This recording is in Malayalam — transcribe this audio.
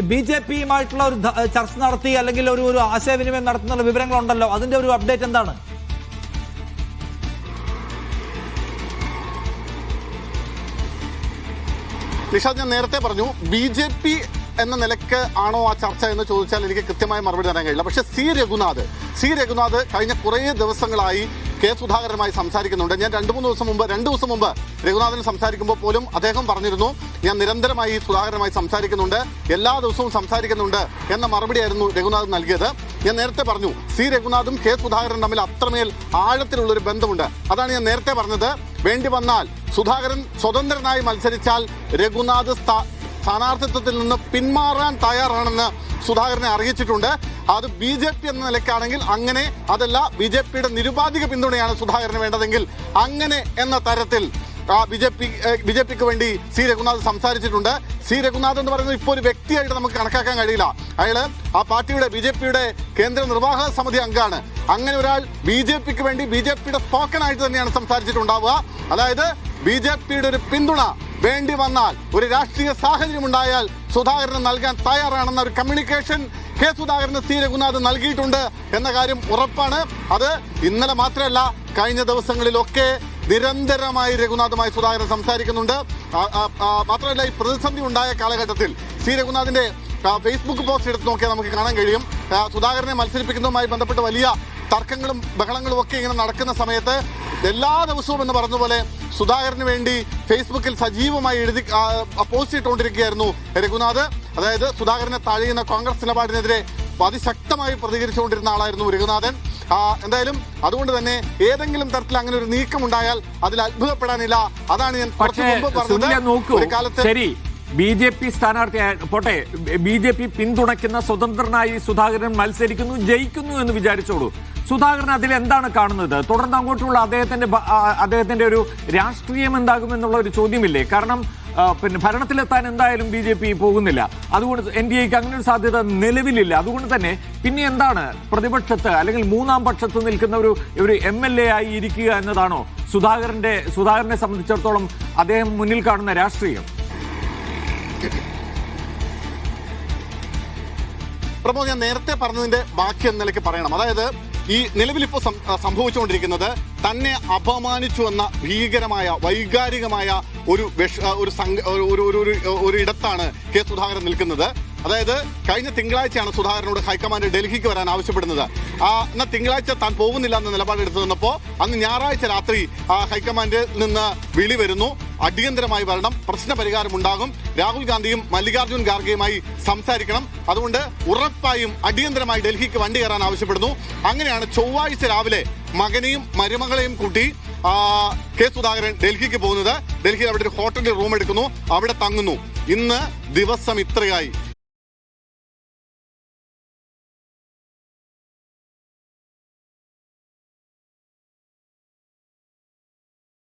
BJP-യുമായിട്ടുള്ള ഒരു ചർച്ച നടത്തി അല്ലെങ്കിൽ ഒരു ആശയവിനിമയം നടത്തുന്ന വിവരങ്ങളുണ്ടല്ലോ, അതിന്റെ ഒരു അപ്ഡേറ്റ് എന്താണ്? നിഷാദ്, ഞാൻ നേരത്തെ പറഞ്ഞു BJP എന്ന നിലക്ക് ആണോ ആ ചർച്ച എന്ന് ചോദിച്ചാൽ എനിക്ക് കൃത്യമായ മറുപടി തരാൻ കഴിയില്ല. പക്ഷേ സി രഘുനാഥ് കഴിഞ്ഞ കുറേ ദിവസങ്ങളായി കെ സുധാകരനുമായി സംസാരിക്കുന്നുണ്ട്. ഞാൻ രണ്ട് ദിവസം മുമ്പ് രഘുനാഥൻ സംസാരിക്കുമ്പോൾ പോലും അദ്ദേഹം പറഞ്ഞിരുന്നു, ഞാൻ നിരന്തരമായി സുധാകരനുമായി സംസാരിക്കുന്നുണ്ട്, എല്ലാ ദിവസവും സംസാരിക്കുന്നുണ്ട് എന്ന മറുപടിയായിരുന്നു രഘുനാഥ് നൽകിയത്. ഞാൻ നേരത്തെ പറഞ്ഞു, സി രഘുനാഥും കെ സുധാകരനും തമ്മിൽ അത്രമേൽ ആഴത്തിലുള്ളൊരു ബന്ധമുണ്ട്. അതാണ് ഞാൻ നേരത്തെ പറഞ്ഞത്. വേണ്ടി വന്നാൽ സുധാകരൻ സ്വതന്ത്രനായി മത്സരിച്ചാൽ രഘുനാഥ് സ്ഥാനാർത്ഥിത്വത്തിൽ നിന്ന് പിന്മാറാൻ തയ്യാറാണെന്ന് സുധാകരനെ അറിയിച്ചിട്ടുണ്ട്. അത് BJP എന്ന നിലയ്ക്കാണെങ്കിൽ അങ്ങനെ, അതല്ല BJP-യുടെ നിരുപാധിക പിന്തുണയാണ് സുധാകരന് വേണ്ടതെങ്കിൽ അങ്ങനെ എന്ന തരത്തിൽ BJP-ക്ക് വേണ്ടി സി രഘുനാഥ് സംസാരിച്ചിട്ടുണ്ട്. സി രഘുനാഥ് എന്ന് പറയുന്നത് ഇപ്പോൾ ഒരു വ്യക്തിയായിട്ട് നമുക്ക് കണക്കാക്കാൻ കഴിയില്ല. അയാള് ആ പാർട്ടിയുടെ BJP-യുടെ കേന്ദ്ര നിർവാഹക സമിതി അംഗമാണ്. അങ്ങനെ ഒരാൾ BJP-ക്ക് വേണ്ടി BJP-യുടെ സ്പോക്കനായിട്ട് തന്നെയാണ് സംസാരിച്ചിട്ടുണ്ടാവുക. അതായത് BJP-യുടെ ഒരു പിന്തുണ വേണ്ടി വന്നാൽ, ഒരു രാഷ്ട്രീയ സാഹചര്യം ഉണ്ടായാൽ സുധാകരന് നൽകാൻ തയ്യാറാണെന്ന ഒരു കമ്മ്യൂണിക്കേഷൻ കെ സുധാകരന് സി രഘുനാഥ് നൽകിയിട്ടുണ്ട് എന്ന കാര്യം ഉറപ്പാണ്. അത് ഇന്നലെ മാത്രമല്ല, കഴിഞ്ഞ ദിവസങ്ങളിലൊക്കെ നിരന്തരമായി രഘുനാഥുമായി സുധാകരൻ സംസാരിക്കുന്നുണ്ട്. മാത്രമല്ല, ഈ പ്രതിസന്ധി ഉണ്ടായ കാലഘട്ടത്തിൽ സി രഘുനാഥിന്റെ ഫേസ്ബുക്ക് പോസ്റ്റ് എടുത്ത് നോക്കിയാൽ നമുക്ക് കാണാൻ കഴിയും, സുധാകരനെ മത്സരിപ്പിക്കുന്നതുമായി ബന്ധപ്പെട്ട് വലിയ തർക്കങ്ങളും ബഹളങ്ങളും ഒക്കെ ഇങ്ങനെ നടക്കുന്ന സമയത്ത് എല്ലാ ദിവസവും എന്ന് പറഞ്ഞതുപോലെ സുധാകരന് വേണ്ടി ഫേസ്ബുക്കിൽ സജീവമായി പോസ്റ്റ് ഇട്ടുകൊണ്ടിരിക്കുകയായിരുന്നു രഘുനാഥ്. അതായത് സുധാകരനെ താഴെയുന്ന കോൺഗ്രസ് നിലപാടിനെതിരെ അതിശക്തമായി പ്രതികരിച്ചുകൊണ്ടിരുന്ന ആളായിരുന്നു രഘുനാഥൻ. എന്തായാലും അതുകൊണ്ട് തന്നെ ഏതെങ്കിലും തരത്തിൽ അങ്ങനെ ഒരു നീക്കം ഉണ്ടായാൽ അതിൽ അത്ഭുതപ്പെടാനില്ല. അതാണ് ഞാൻ കുറച്ച് മുമ്പ് പറഞ്ഞത്. ഒരു കാലത്ത് BJP സ്ഥാനാർത്ഥിയായ പോട്ടെ, BJP പിന്തുണയ്ക്കുന്ന സ്വതന്ത്രനായി സുധാകരൻ മത്സരിക്കുന്നു, ജയിക്കുന്നു എന്ന് വിചാരിച്ചോളൂ. സുധാകരൻ അതിൽ എന്താണ് കാണുന്നത്? തുടർന്ന് അങ്ങോട്ടുള്ള അദ്ദേഹത്തിന്റെ ഒരു രാഷ്ട്രീയം എന്താകുമെന്നുള്ള ഒരു ചോദ്യമില്ലേ? കാരണം പിന്നെ ഭരണത്തിലെത്താൻ എന്തായാലും BJP പോകുന്നില്ല. അതുകൊണ്ട് NDAക്ക് അങ്ങനെ ഒരു സാധ്യത നിലവിലില്ല. അതുകൊണ്ട് തന്നെ പിന്നെ എന്താണ് പ്രതിപക്ഷത്ത് അല്ലെങ്കിൽ മൂന്നാം പക്ഷത്ത് നിൽക്കുന്ന ഒരു MLA ആയി ഇരിക്കുക എന്നതാണോ സുധാകരനെ സംബന്ധിച്ചിടത്തോളം അദ്ദേഹം മുന്നിൽ കാണുന്ന രാഷ്ട്രീയം? പ്രമോദ്, ഞാൻ നേരത്തെ പറഞ്ഞതിന്റെ ബാക്കി എന്ന നിലയ്ക്ക് പറയണം. അതായത് ഈ നിലവിലിപ്പോൾ സംഭവിച്ചുകൊണ്ടിരിക്കുന്നത് തന്നെ അപമാനിച്ചു എന്ന ഭീകരമായ വൈകാരികമായ ഒരു ഇടത്താണ് കെ സുധാകരൻ നിൽക്കുന്നത്. അതായത് കഴിഞ്ഞ തിങ്കളാഴ്ചയാണ് സുധാകരനോട് ഹൈക്കമാൻഡ് ഡൽഹിക്ക് വരാൻ ആവശ്യപ്പെടുന്നത്. എന്നാൽ തിങ്കളാഴ്ച താൻ പോകുന്നില്ല എന്ന നിലപാടെടുത്തു നിന്നപ്പോൾ അന്ന് ഞായറാഴ്ച രാത്രി ഹൈക്കമാൻഡിൽ നിന്ന് വിളി വരുന്നു, അടിയന്തരമായി വരണം, പ്രശ്ന പരിഹാരം ഉണ്ടാകും, രാഹുൽ ഗാന്ധിയും മല്ലികാർജ്ജുൻ ഖാർഗെയുമായി സംസാരിക്കണം, അതുകൊണ്ട് ഉറപ്പായും അടിയന്തരമായി ഡൽഹിക്ക് വണ്ടി കയറാൻ ആവശ്യപ്പെടുന്നു. അങ്ങനെയാണ് ചൊവ്വാഴ്ച രാവിലെ മകനെയും മരുമകളെയും കൂട്ടി കെ സുധാകരൻ ഡൽഹിക്ക് പോകുന്നത്. ഡൽഹിയിൽ അവിടെ ഒരു ഹോട്ടലിൽ റൂം എടുക്കുന്നു, അവിടെ തങ്ങുന്നു. ഇന്ന് ദിവസം ഇത്രയായി.